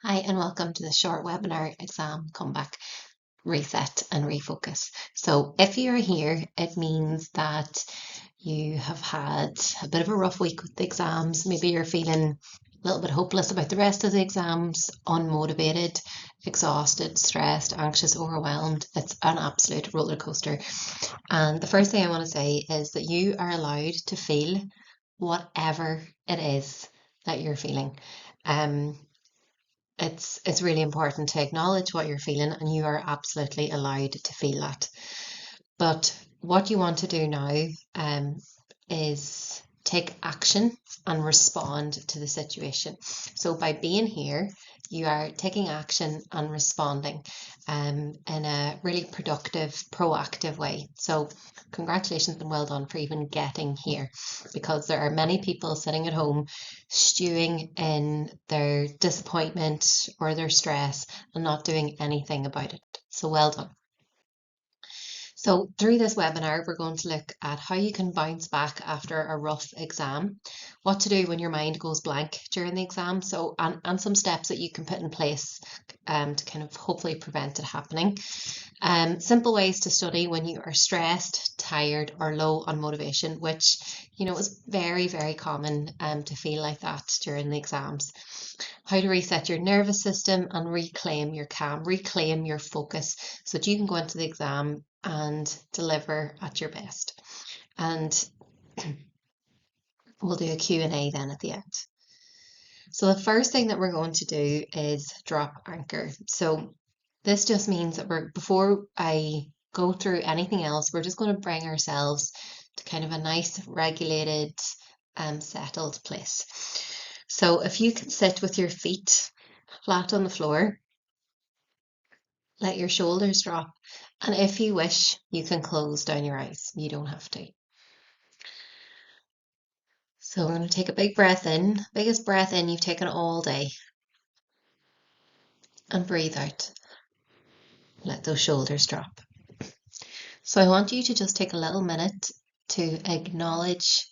Hi, and welcome to the short webinar exam comeback, reset and refocus. So if you're here, it means that you have had a bit of a rough week with the exams. Maybe you're feeling a little bit hopeless about the rest of the exams, unmotivated, exhausted, stressed, anxious, overwhelmed. It's an absolute roller coaster. And the first thing I want to say is that you are allowed to feel whatever it is that you're feeling. Um, it's really important to acknowledge what you're feeling, and you are absolutely allowed to feel that. But what you want to do now is take action and respond to the situation. So by being here, you are taking action and responding in a really productive, proactive way. So congratulations and well done for even getting here, because there are many people sitting at home stewing in their disappointment or their stress and not doing anything about it. So well done. So through this webinar, we're going to look at how you can bounce back after a rough exam, what to do when your mind goes blank during the exam, and some steps that you can put in place to kind of hopefully prevent it happening. Simple ways to study when you are stressed, tired, or low on motivation, which is very, very common to feel like that during the exams. How to reset your nervous system and reclaim your calm, reclaim your focus so that you can go into the exam and deliver at your best. And we'll do a Q&A then at the end. So the first thing that we're going to do is drop anchor. So this just means that before I go through anything else, we're just going to bring ourselves to kind of a nice, regulated, settled place. So if you can sit with your feet flat on the floor, let your shoulders drop, and if you wish, you can close down your eyes. You don't have to. So we're going to take a big breath in, biggest breath in you've taken all day, and breathe out. Let those shoulders drop. So I want you to just take a little minute to acknowledge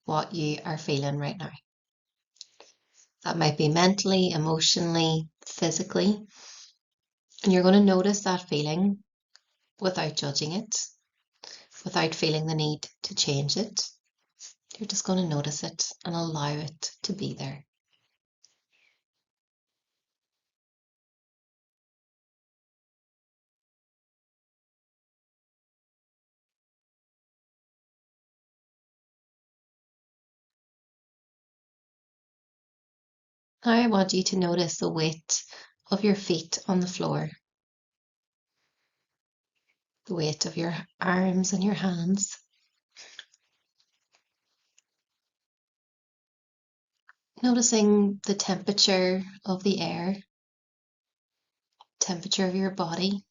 what you are feeling right now. That might be mentally, emotionally, physically. And you're going to notice that feeling without judging it, without feeling the need to change it. You're just going to notice it and allow it to be there. Now I want you to notice the weight of your feet on the floor, the weight of your arms and your hands. Noticing the temperature of the air, temperature of your body,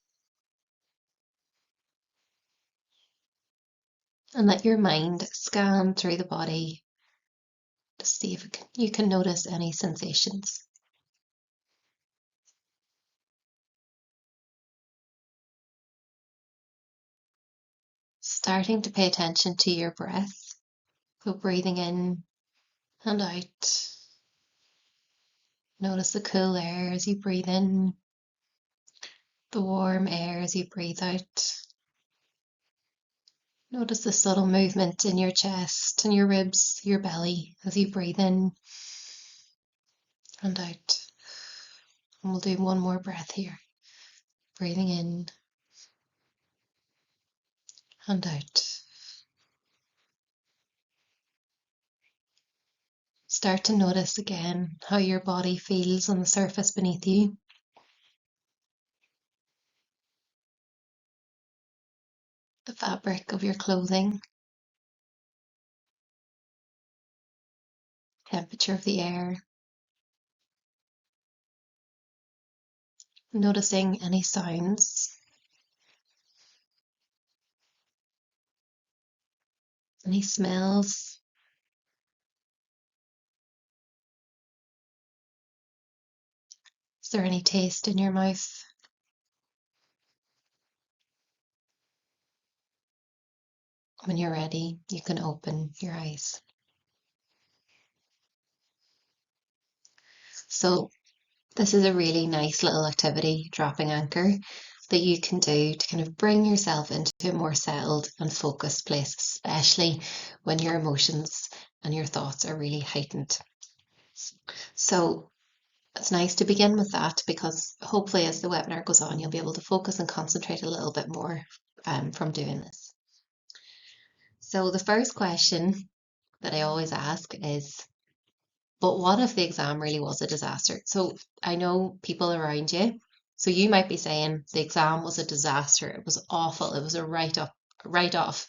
and let your mind scan through the body to see if you can notice any sensations. Starting to pay attention to your breath, so breathing in and out. Notice the cool air as you breathe in, the warm air as you breathe out. Notice the subtle movement in your chest and your ribs, your belly as you breathe in and out. And we'll do one more breath here. Breathing in and out. Start to notice again how your body feels on the surface beneath you. The fabric of your clothing, temperature of the air. Noticing any sounds, any smells. Is there any taste in your mouth? When you're ready, you can open your eyes. So This is a really nice little activity, dropping anchor, that you can do to kind of bring yourself into a more settled and focused place, especially when your emotions and your thoughts are really heightened. So it's nice to begin with that because hopefully as the webinar goes on, you'll be able to focus and concentrate a little bit more from doing this. So the first question that I always ask is, but what if the exam really was a disaster? So I know people around you. So you might be saying the exam was a disaster. It was awful. It was a write off.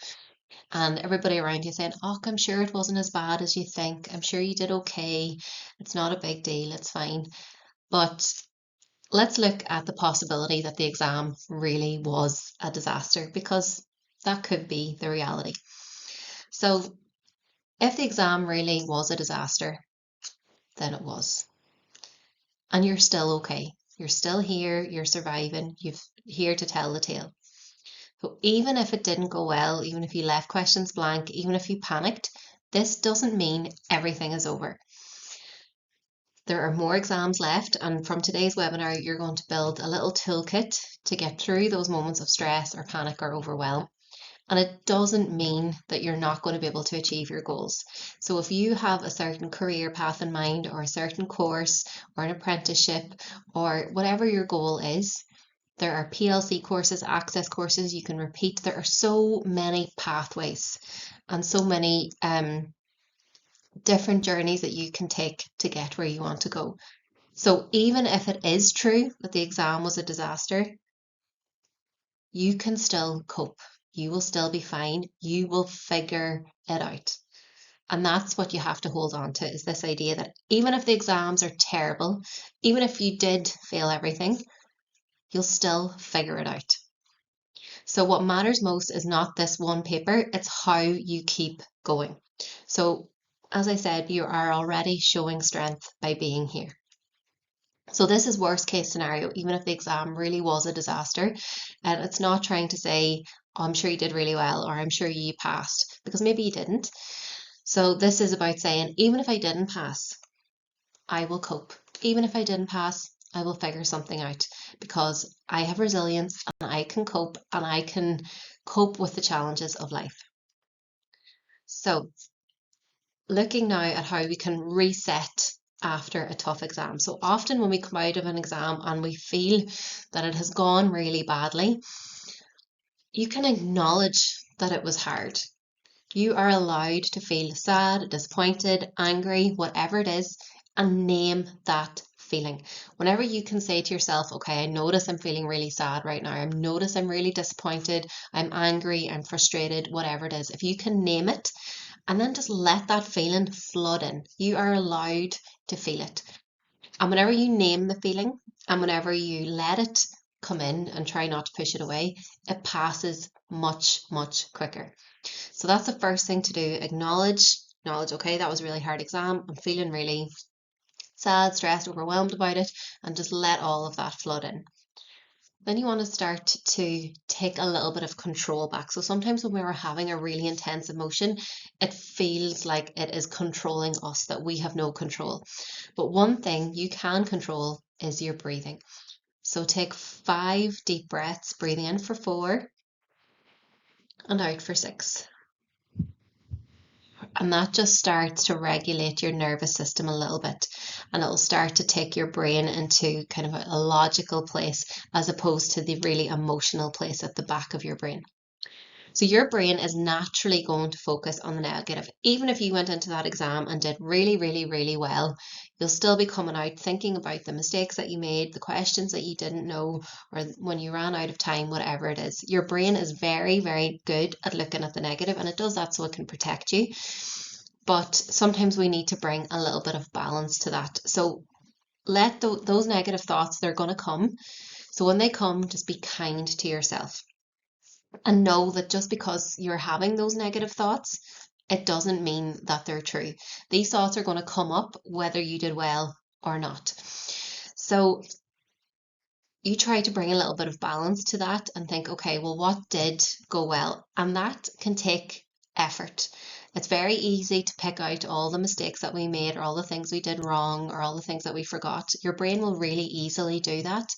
And everybody around you saying, oh, I'm sure it wasn't as bad as you think. I'm sure you did okay. It's not a big deal. It's fine. But let's look at the possibility that the exam really was a disaster, because that could be the reality. So if the exam really was a disaster, then it was. And you're still okay. You're still here, you're surviving, you're here to tell the tale. So even if it didn't go well, even if you left questions blank, even if you panicked, this doesn't mean everything is over. There are more exams left, and from today's webinar, you're going to build a little toolkit to get through those moments of stress or panic or overwhelm. And it doesn't mean that you're not going to be able to achieve your goals. So if you have a certain career path in mind, or a certain course or an apprenticeship, or whatever your goal is, there are PLC courses, access courses you can repeat. There are so many pathways and so many different journeys that you can take to get where you want to go. So even if it is true that the exam was a disaster, you can still cope. You will still be fine. You will figure it out. And that's what you have to hold on to, is this idea that even if the exams are terrible, even if you did fail everything, you'll still figure it out. So what matters most is not this one paper, it's how you keep going. So as I said, you are already showing strength by being here. So this is worst case scenario, even if the exam really was a disaster. And it's not trying to say, oh, I'm sure you did really well, or I'm sure you passed, because maybe you didn't. So this is about saying, even if I didn't pass, I will cope. Even if I didn't pass, I will figure something out, because I have resilience and I can cope, and I can cope with the challenges of life. So looking now at how we can reset after a tough exam. So often when we come out of an exam and we feel that it has gone really badly, you can acknowledge that it was hard. You are allowed to feel sad, disappointed, angry, whatever it is, and name that feeling. Whenever you can say to yourself, okay, I notice I'm feeling really sad right now. I notice I'm really disappointed. I'm angry. I'm frustrated, whatever it is. If you can name it and then just let that feeling flood in, you are allowed to feel it. And whenever you name the feeling and whenever you let it come in and try not to push it away, it passes much, much quicker. So that's the first thing to do. Acknowledge, okay, that was a really hard exam. I'm feeling really sad, stressed, overwhelmed about it, and just let all of that flood in. Then you want to start to take a little bit of control back. So sometimes when we're having a really intense emotion, it feels like it is controlling us, that we have no control. But one thing you can control is your breathing. So take 5 deep breaths, breathing in for 4 and out for 6. And that just starts to regulate your nervous system a little bit, and it'll start to take your brain into kind of a logical place as opposed to the really emotional place at the back of your brain. So your brain is naturally going to focus on the negative. Even if you went into that exam and did really, really, really well, you'll still be coming out thinking about the mistakes that you made, the questions that you didn't know, or when you ran out of time, whatever it is. Your brain is very, very good at looking at the negative, and it does that so it can protect you. But sometimes we need to bring a little bit of balance to that. So let those negative thoughts, they're going to come. So when they come, just be kind to yourself. And know that just because you're having those negative thoughts, it doesn't mean that they're true. These thoughts are going to come up whether you did well or not. So you try to bring a little bit of balance to that and think, okay, well, what did go well? And that can take effort. It's very easy to pick out all the mistakes that we made or all the things we did wrong or all the things that we forgot. Your brain will really easily do that.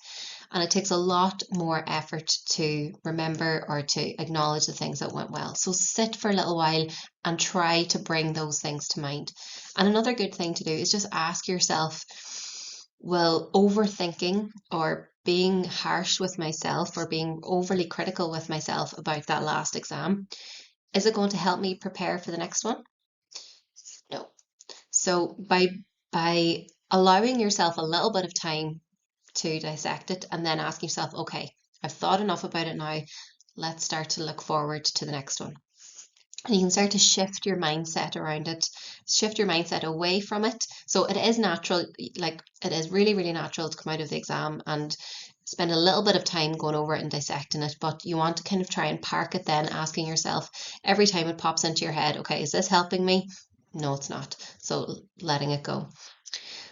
And it takes a lot more effort to remember or to acknowledge the things that went well. So sit for a little while and try to bring those things to mind. And another good thing to do is just ask yourself, will overthinking or being harsh with myself or being overly critical with myself about that last exam, is it going to help me prepare for the next one? No. So by allowing yourself a little bit of time to dissect it and then ask yourself, okay, I've thought enough about it now. Let's start to look forward to the next one. And you can start to shift your mindset around it, shift your mindset away from it. So it is natural, like it is really, really natural to come out of the exam and spend a little bit of time going over it and dissecting it, but you want to kind of try and park it then, asking yourself every time it pops into your head, okay, is this helping me? No, it's not. So letting it go.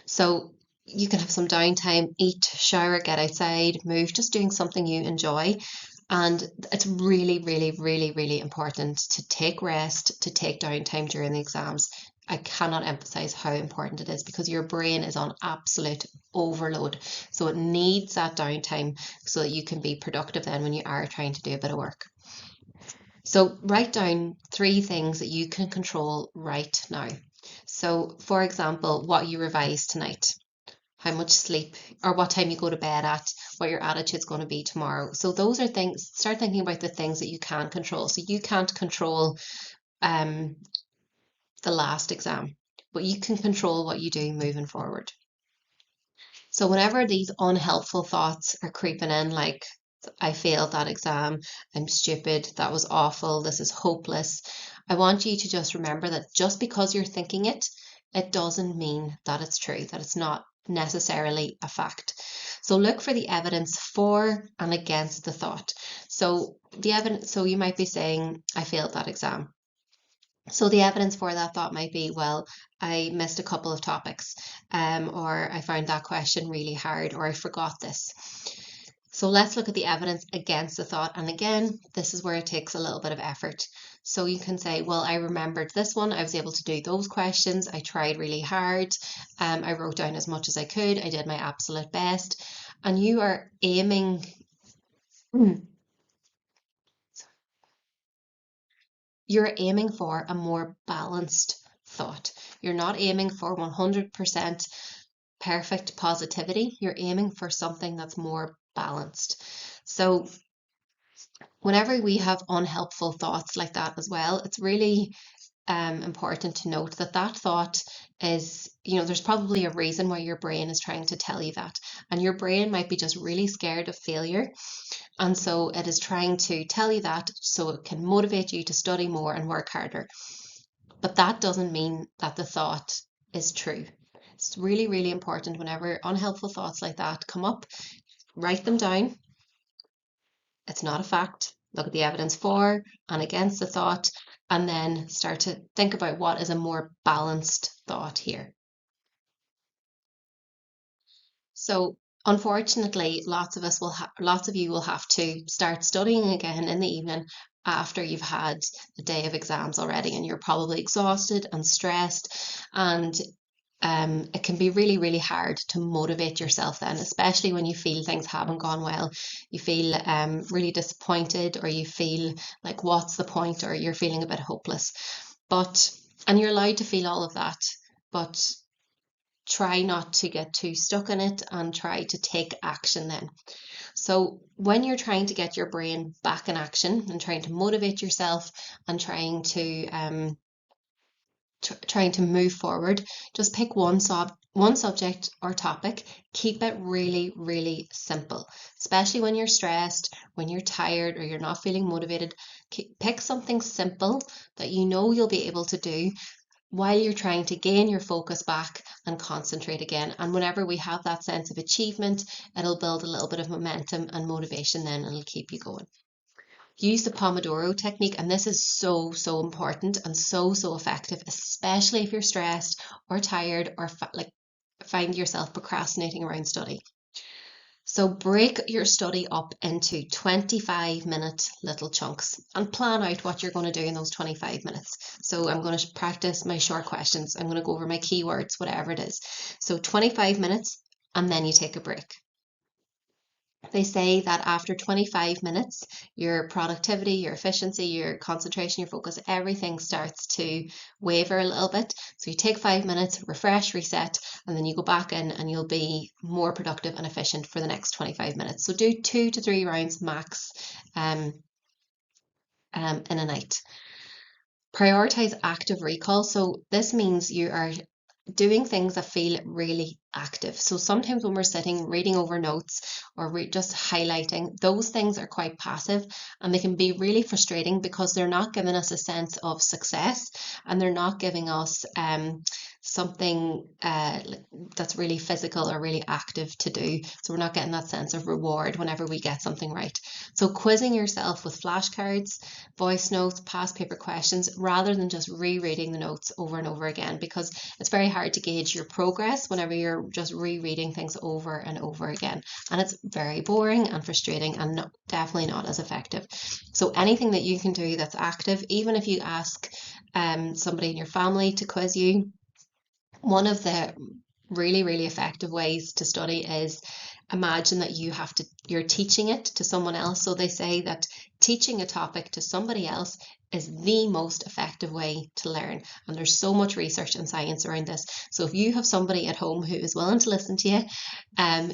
So you can have some downtime, eat, shower, get outside, move, just doing something you enjoy. And it's really, really, really, really important to take rest, to take downtime during the exams. I cannot emphasize how important it is because your brain is on absolute overload. So it needs that downtime so that you can be productive then when you are trying to do a bit of work. So write down 3 things that you can control right now. So, for example, what you revise tonight, how much sleep, or what time you go to bed at, what your attitude's going to be tomorrow. So those are things, start thinking about the things that you can control. So you can't control the last exam, but you can control what you do moving forward. So whenever these unhelpful thoughts are creeping in, like I failed that exam, I'm stupid, that was awful, this is hopeless, I want you to just remember that just because you're thinking it, it doesn't mean that it's true, that it's not necessarily a fact. So look for the evidence for and against the thought. So the evidence, so you might be saying, I failed that exam. So the evidence for that thought might be, well, I missed a couple of topics, or I found that question really hard, or I forgot this. So let's look at the evidence against the thought. And again, this is where it takes a little bit of effort. So you can say, well, I remembered this one. I was able to do those questions. I tried really hard. I wrote down as much as I could. I did my absolute best. And you are aiming, you're aiming for a more balanced thought. You're not aiming for 100% perfect positivity. You're aiming for something that's more balanced. So whenever we have unhelpful thoughts like that as well, it's really important to note that that thought is, there's probably a reason why your brain is trying to tell you that. And your brain might be just really scared of failure. And so it is trying to tell you that so it can motivate you to study more and work harder. But that doesn't mean that the thought is true. It's really, really important whenever unhelpful thoughts like that come up, write them down. It's not a fact. Look at the evidence for and against the thought, and then start to think about what is a more balanced thought here. So unfortunately, lots of you will have to start studying again in the evening after you've had a day of exams already, and you're probably exhausted and stressed, and it can be really, really hard to motivate yourself then, especially when you feel things haven't gone well. You feel really disappointed, or you feel like, what's the point? Or you're feeling a bit hopeless. And you're allowed to feel all of that, but try not to get too stuck in it and try to take action then. So when you're trying to get your brain back in action and trying to motivate yourself and trying to move forward, just pick one subject or topic. Keep it really, really simple, especially when you're stressed, when you're tired, or you're not feeling motivated. Pick something simple that you know you'll be able to do while you're trying to gain your focus back and concentrate again. And whenever we have that sense of achievement, it'll build a little bit of momentum and motivation then, and it'll keep you going. Use the Pomodoro technique, and this is so, so important and so, so effective, especially if you're stressed or tired or find yourself procrastinating around study. So break your study up into 25-minute little chunks and plan out what you're going to do in those 25 minutes. So I'm going to practice my short questions. I'm going to go over my keywords, whatever it is. So 25 minutes, and then you take a break. They say that after 25 minutes, your productivity, your efficiency, your concentration, your focus, everything starts to waver a little bit. So you take 5 minutes, refresh, reset, and then you go back in and you'll be more productive and efficient for the next 25 minutes. So do 2 to 3 rounds max in a night. Prioritize active recall. So this means you are doing things that feel really active. So sometimes when we're sitting reading over notes or just highlighting, those things are quite passive and they can be really frustrating because they're not giving us a sense of success and they're not giving us something that's really physical or really active to do. So we're not getting that sense of reward whenever we get something right. So quizzing yourself with flashcards, voice notes, past paper questions, rather than just rereading the notes over and over again, because it's very hard to gauge your progress whenever you're just rereading things over and over again. And it's very boring and frustrating and definitely not as effective. So anything that you can do that's active, even if you ask somebody in your family to quiz you, one of the really, really effective ways to study is imagine that you're teaching it to someone else. So they say that teaching a topic to somebody else is the most effective way to learn. And there's so much research and science around this. So if you have somebody at home who is willing to listen to you,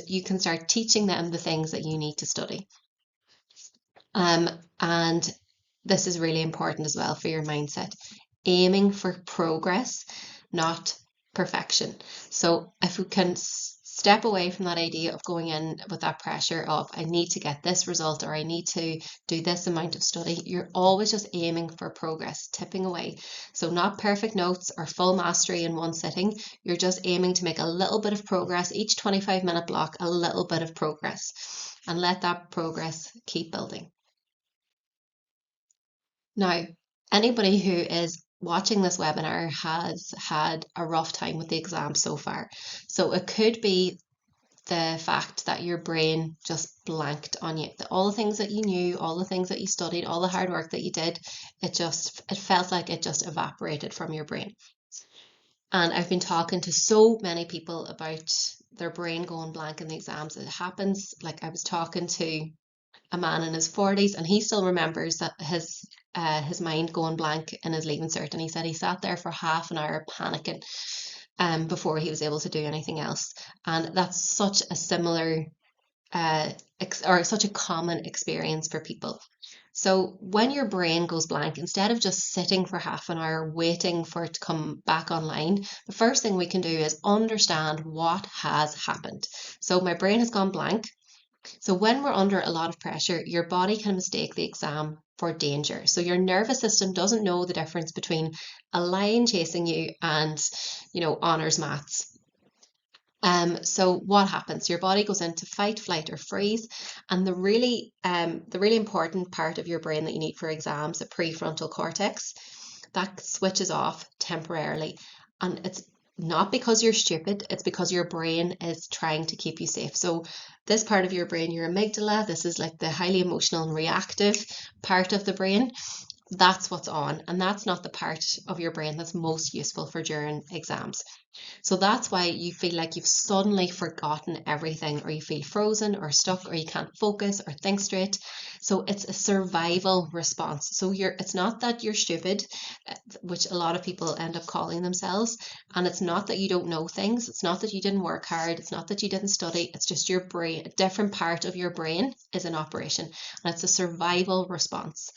you can start teaching them the things that you need to study. And this is really important as well for your mindset. Aiming for progress, not perfection. So if we can step away from that idea of going in with that pressure of I need to get this result or I need to do this amount of study, you're always just aiming for progress, tipping away. So not perfect notes or full mastery in one sitting. You're just aiming to make a little bit of progress, each 25-minute block, a little bit of progress, and let that progress keep building. Now, anybody who is watching this webinar has had a rough time with the exam so far. So it could be the fact that your brain just blanked on you. All the things that you knew, all the things that you studied, all the hard work that you did, it felt like it just evaporated from your brain. And I've been talking to so many people about their brain going blank in the exams. It happens. Like I was talking to a man in his 40s and he still remembers that his mind going blank in his leaving cert, and he said he sat there for half an hour panicking before he was able to do anything else. And that's such a similar or such a common experience for people. So when your brain goes blank, instead of just sitting for half an hour waiting for it to come back online, the first thing we can do is understand what has happened. So my brain has gone blank. So when we're under a lot of pressure, your body can mistake the exam for danger. So your nervous system doesn't know the difference between a lion chasing you and, honors maths. So what happens? Your body goes into fight, flight, or freeze, and the really important part of your brain that you need for exams, the prefrontal cortex, that switches off temporarily, and it's not because you're stupid, it's because your brain is trying to keep you safe. So this part of your brain, your amygdala, this is like the highly emotional and reactive part of the brain. That's what's on, and that's not the part of your brain that's most useful for during exams. So that's why you feel like you've suddenly forgotten everything, or you feel frozen or stuck, or you can't focus or think straight. So it's a survival response. So it's not that you're stupid, which a lot of people end up calling themselves, and it's not that you don't know things. It's not that you didn't work hard. It's not that you didn't study. It's just your brain, a different part of your brain is in operation, and it's a survival response.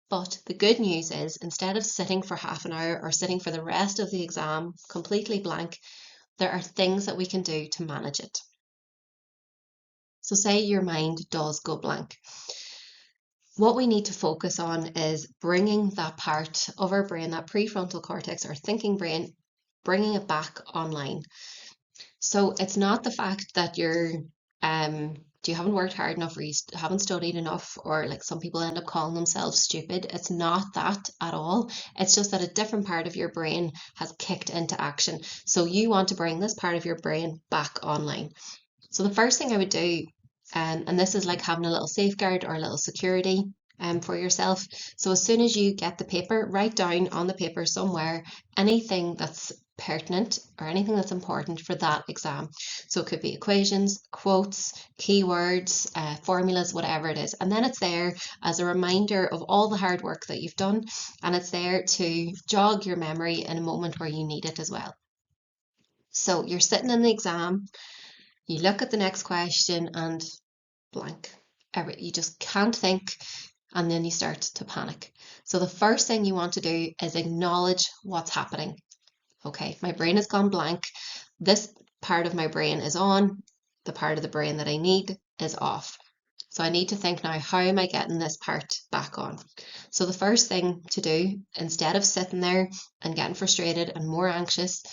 But the good news is, instead of sitting for half an hour or sitting for the rest of the exam completely blank, there are things that we can do to manage it. So say your mind does go blank. What we need to focus on is bringing that part of our brain, that prefrontal cortex, our thinking brain, bringing it back online. So it's not the fact that you haven't worked hard enough, or you haven't studied enough, or like some people end up calling themselves stupid. It's not that at all. It's just that a different part of your brain has kicked into action. So you want to bring this part of your brain back online. So the first thing I would do And this is like having a little safeguard or a little security for yourself. So as soon as you get the paper, write down on the paper somewhere anything that's pertinent or anything that's important for that exam. So it could be equations, quotes, keywords, formulas, whatever it is. And then it's there as a reminder of all the hard work that you've done, and it's there to jog your memory in a moment where you need it as well. So you're sitting in the exam, you look at the next question and blank. You just can't think, and then you start to panic. So the first thing you want to do is acknowledge what's happening. Okay, my brain has gone blank. This part of my brain is on. The part of the brain that I need is off. So I need to think now, how am I getting this part back on? So the first thing to do, instead of sitting there and getting frustrated and more anxious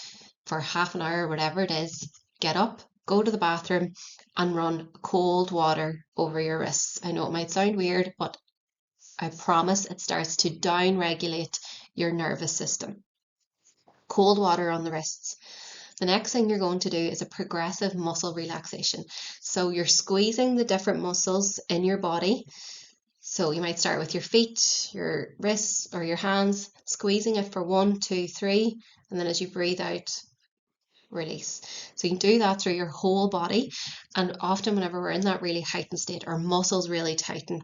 for half an hour or whatever it is, get up, go to the bathroom and run cold water over your wrists. I know it might sound weird, but I promise it starts to down-regulate your nervous system. Cold water on the wrists. The next thing you're going to do is a progressive muscle relaxation. So you're squeezing the different muscles in your body. So you might start with your feet, your wrists, or your hands, squeezing it for 1, 2, 3, and then as you breathe out, release. So you can do that through your whole body, and often whenever we're in that really heightened state, our muscles really tighten.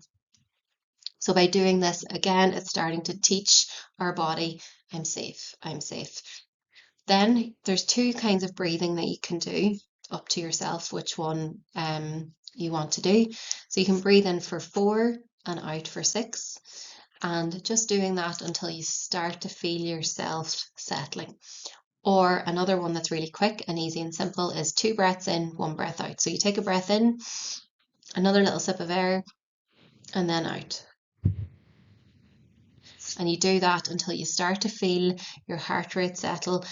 So by doing this, again, it's starting to teach our body, I'm safe, I'm safe. Then there's 2 kinds of breathing that you can do, up to yourself which one you want to do. So you can breathe in for 4 and out for 6, and just doing that until you start to feel yourself settling. Or another one that's really quick and easy and simple is 2 breaths in, 1 breath out. So you take a breath in, another little sip of air, and then out. And you do that until you start to feel your heart rate settle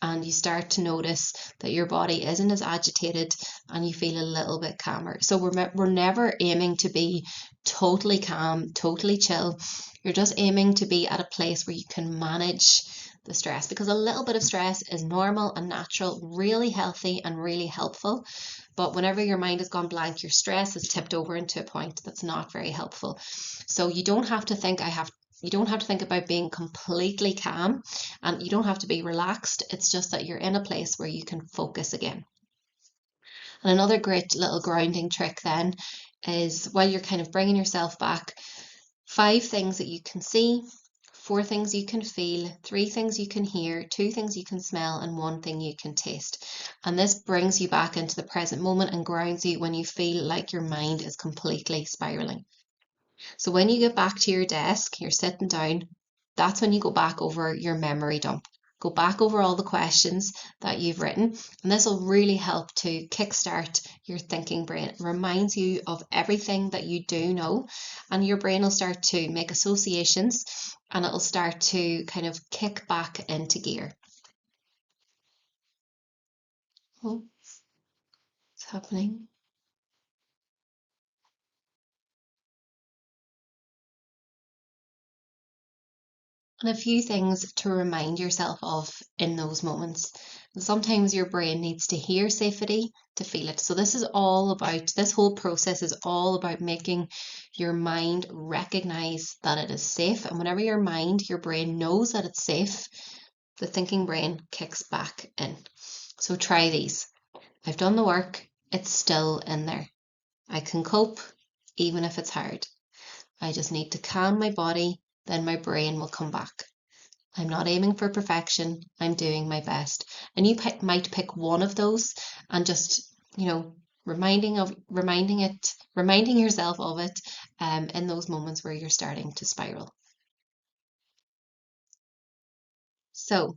and you start to notice that your body isn't as agitated and you feel a little bit calmer. So we're never aiming to be totally calm, totally chill. You're just aiming to be at a place where you can manage the stress, because a little bit of stress is normal and natural, really healthy and really helpful. But whenever your mind has gone blank, your stress is tipped over into a point that's not very helpful. So you don't have to think you don't have to think about being completely calm, and you don't have to be relaxed. It's just that you're in a place where you can focus again. And another great little grounding trick then is, while you're kind of bringing yourself back, 5 things that you can see, 4 things you can feel, 3 things you can hear, 2 things you can smell, and 1 thing you can taste. And this brings you back into the present moment and grounds you when you feel like your mind is completely spiraling. So when you get back to your desk, you're sitting down, that's when you go back over your memory dump. Go back over all the questions that you've written, and this will really help to kickstart your thinking brain. It reminds you of everything that you do know, and your brain will start to make associations and it'll start to kind of kick back into gear. Oh, what's happening? And a few things to remind yourself of in those moments. Sometimes your brain needs to hear safety to feel it. So this whole process is all about making your mind recognize that it is safe. And whenever your brain knows that it's safe, the thinking brain kicks back in. So try these. I've done the work, it's still in there. I can cope, even if it's hard. I just need to calm my body, then my brain will come back. I'm not aiming for perfection, I'm doing my best. And you might pick one of those and just, reminding yourself of it in those moments where you're starting to spiral. So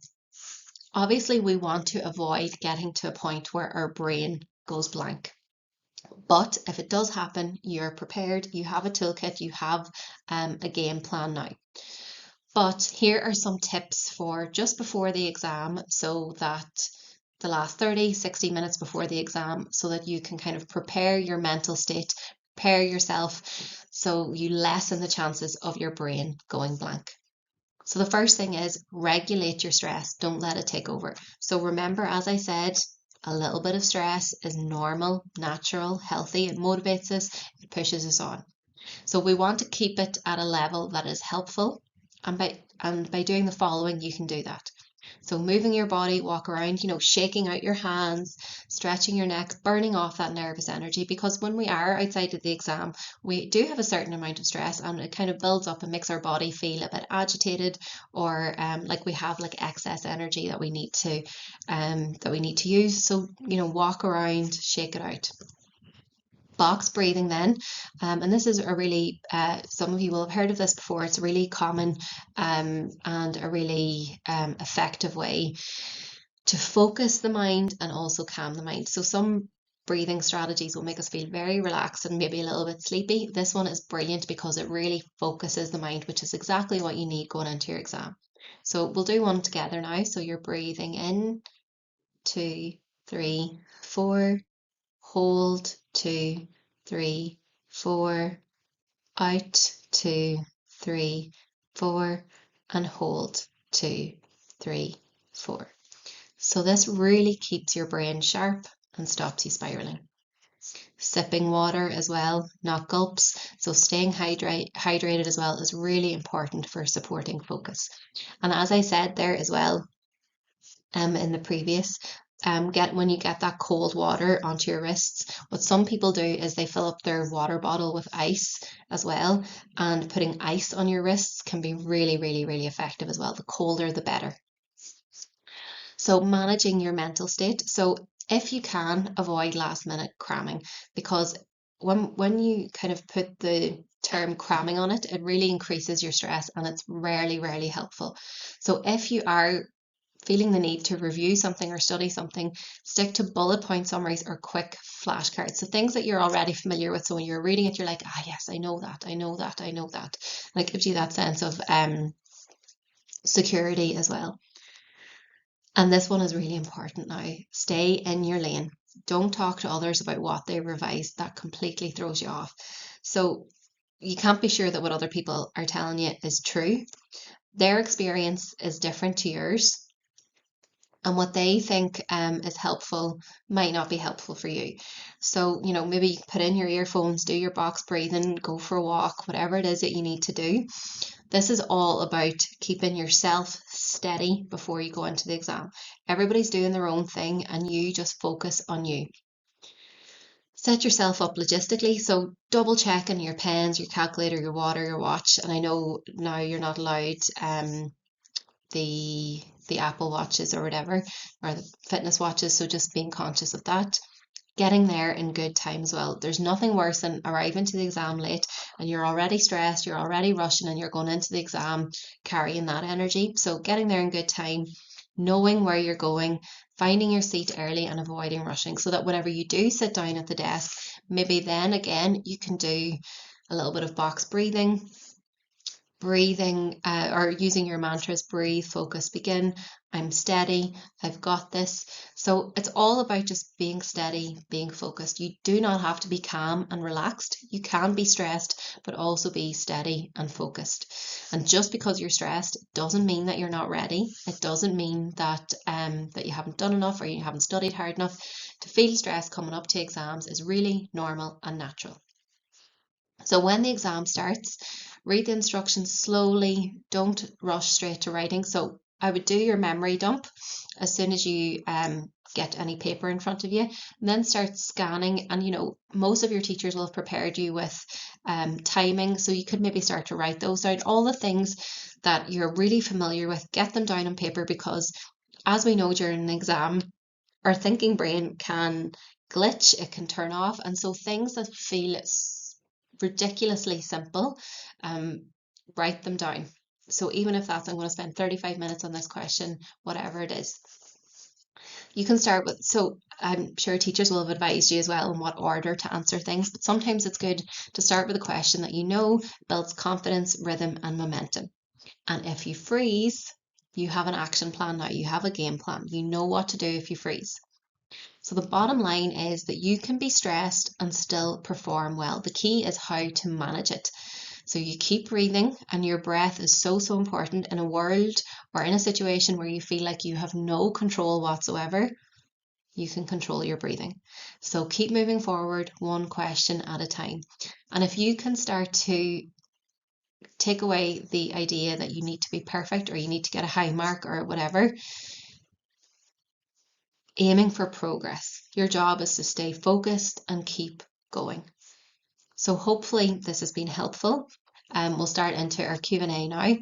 obviously we want to avoid getting to a point where our brain goes blank. But if it does happen, you're prepared, you have a toolkit, you have a game plan now. But here are some tips for just before the exam, so that the last 30, 60 minutes before the exam, so that you can kind of prepare your mental state, prepare yourself, so you lessen the chances of your brain going blank. So the first thing is regulate your stress. Don't let it take over. So remember, as I said, A little bit of stress is normal, natural, healthy. It motivates us, it pushes us on. So we want to keep it at a level that is helpful. And by doing the following, you can do that. So moving your body, walk around, shaking out your hands, stretching your neck, burning off that nervous energy. Because when we are outside of the exam, we do have a certain amount of stress, and it kind of builds up and makes our body feel a bit agitated, or like we have like excess energy that we need to use. So walk around, shake it out. Box breathing then, and this is a really some of you will have heard of this before. It's a really common and a really effective way to focus the mind and also calm the mind. So some breathing strategies will make us feel very relaxed and maybe a little bit sleepy. This one is brilliant because it really focuses the mind, which is exactly what you need going into your exam. So we'll do one together now. So you're breathing in, 2, 3, 4, hold, 2, 3, 4, out, 2, 3, 4, and hold, 2, 3, 4. So this really keeps your brain sharp and stops you spiraling. Sipping water as well, not gulps. So staying hydrated as well is really important for supporting focus. And as I said there as well, in the previous, when you get that cold water onto your wrists, what some people do is they fill up their water bottle with ice as well, and putting ice on your wrists can be really, really, really effective as well. The colder, the better. So managing your mental state. So if you can, avoid last minute cramming, because when you kind of put the term cramming on it, it really increases your stress, and it's rarely, rarely helpful. So if you are feeling the need to review something or study something, stick to bullet point summaries or quick flashcards. So things that you're already familiar with. So when you're reading it, you're like, yes, I know that, I know that, I know that. And it gives you that sense of security as well. And this one is really important now. Stay in your lane. Don't talk to others about what they revised. That completely throws you off. So you can't be sure that what other people are telling you is true. Their experience is different to yours, and what they think is helpful might not be helpful for you. So, maybe put in your earphones, do your box breathing, go for a walk, whatever it is that you need to do. This is all about keeping yourself steady before you go into the exam. Everybody's doing their own thing, and you just focus on you. Set yourself up logistically, so double checking your pens, your calculator, your water, your watch. And I know now you're not allowed the Apple watches or whatever, or the fitness watches, so just being conscious of that. Getting there in good time as well. There's nothing worse than arriving to the exam late and you're already stressed, you're already rushing, and you're going into the exam carrying that energy. So getting there in good time, knowing where you're going, finding your seat early and avoiding rushing, so that whenever you do sit down at the desk, maybe then again you can do a little bit of box breathing, or using your mantras: breathe, focus, begin, I'm steady, I've got this. So it's all about just being steady, being focused. You do not have to be calm and relaxed. You can be stressed, but also be steady and focused. And just because you're stressed doesn't mean that you're not ready. It doesn't mean that that you haven't done enough or you haven't studied hard enough. To feel stressed coming up to exams is really normal and natural. So when the exam starts, read the instructions slowly. Don't rush straight to writing. So I would do your memory dump as soon as you get any paper in front of you, and then start scanning. And most of your teachers will have prepared you with timing, so you could maybe start to write those down. All the things that you're really familiar with, get them down on paper, because as we know, during an exam, our thinking brain can glitch, it can turn off, and so things that feel ridiculously simple, write them down. So even if that's, I'm going to spend 35 minutes on this question, whatever it is, you can start with. So I'm sure teachers will have advised you as well in what order to answer things, but sometimes it's good to start with a question that builds confidence, rhythm, and momentum. And if you freeze, you have an action plan now. You have a game plan. You know what to do if you freeze. So the bottom line is that you can be stressed and still perform well. The key is how to manage it. So you keep breathing, and your breath is so, so important in a world or in a situation where you feel like you have no control whatsoever. you can control your breathing. So keep moving forward, one question at a time. And if you can start to take away the idea that you need to be perfect or you need to get a high mark or whatever, aiming for progress. Your job is to stay focused and keep going. So hopefully this has been helpful. We'll start into our Q&A now.